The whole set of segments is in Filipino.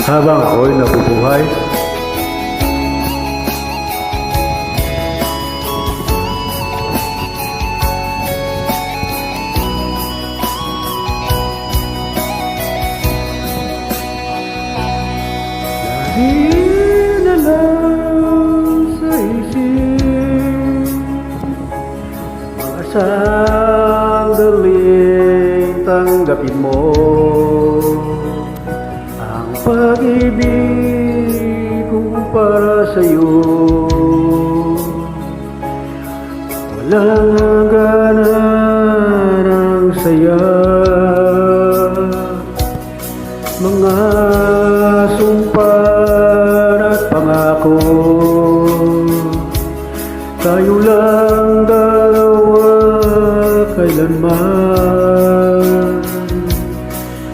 habang ako'y nabubuhay. Lagi na lang sa isip mga sandaling tanggapin mo ang pag-ibig kong para sa'yo. Walang hanggan ang saya, mga sumpaan at pangako. Tayo lang dalawa kailanman,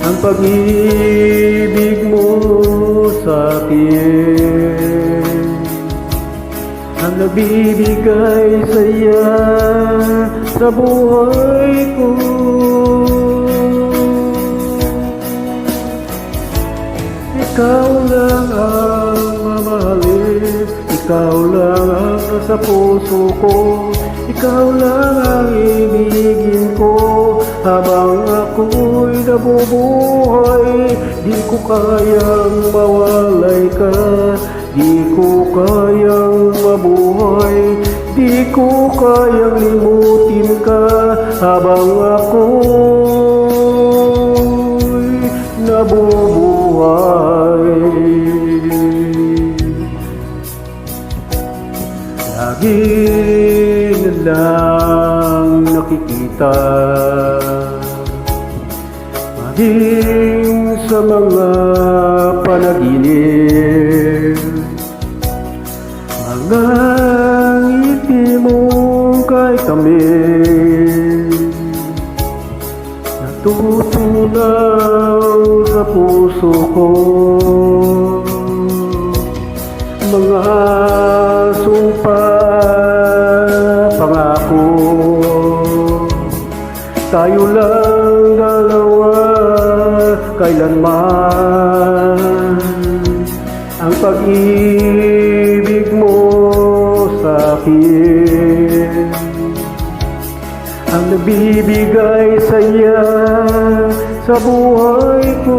ang pag-ibig mo sa akin ang nagbibigay saya sa buhay ko. Ikaw lang ang mamahalin, ikaw lang ang nasa puso ko, ikaw lang ang ibigin ko habang ako'y nabubuhay. Di ko kayang mawalay ka, di ko kayang mabuhay, di ko kayang limutin ka habang ako'y nabubuhay. Lagi na lang nakikita, maging sa mga panaginip, mga ngiti mong kay tamis, natutunaw sa puso ko. Mga sumpa, pangako, tayo lang dalawa kailanman, ang pag-ibig mo sa akin ang nagbibigay saya sa buhay ko.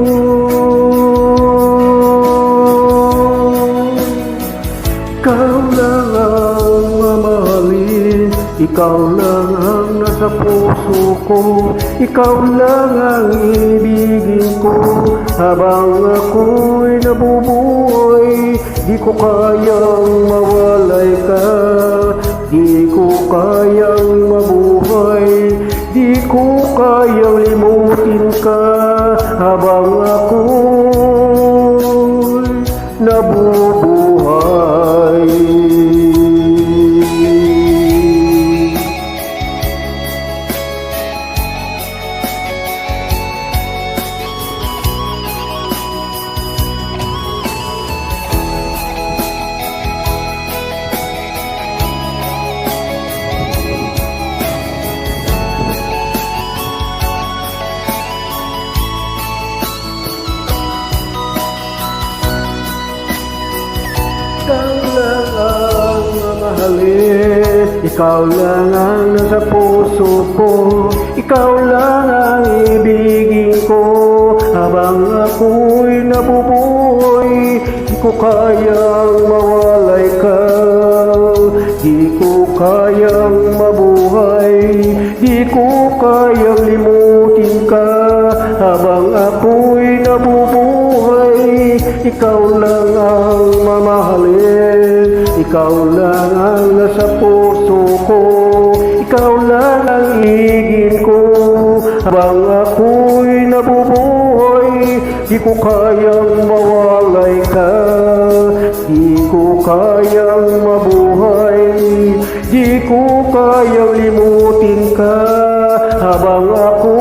Ikaw lang ang mamahalin, ikaw lang ang nasa puso ko, ikaw lang ang ibigin ko habang ako'y nabubuhay. Di ko kayang mawalay ka, di ko kayang mabuhay, di ko kayang limutin ka habang ako'y nabubuhay. Ikaw lang ang mamahalin, ikaw lang ang nasa puso ko, ikaw lang ang ibigin ko habang ako'y nabubuhay. Di ko kayang mawalay ka, di ko kayang mabuhay, di ko kayang limutin ka habang ako'y nabubuhay. Ikaw lang ang mamahalin, ikaw lang ang nasa puso ko, ikaw lang ang ibigin ko habang ako'y nabubuhay. Di ko kayang mawalay ka, di ko kayang mabuhay, di ko kayang limutin ka habang ako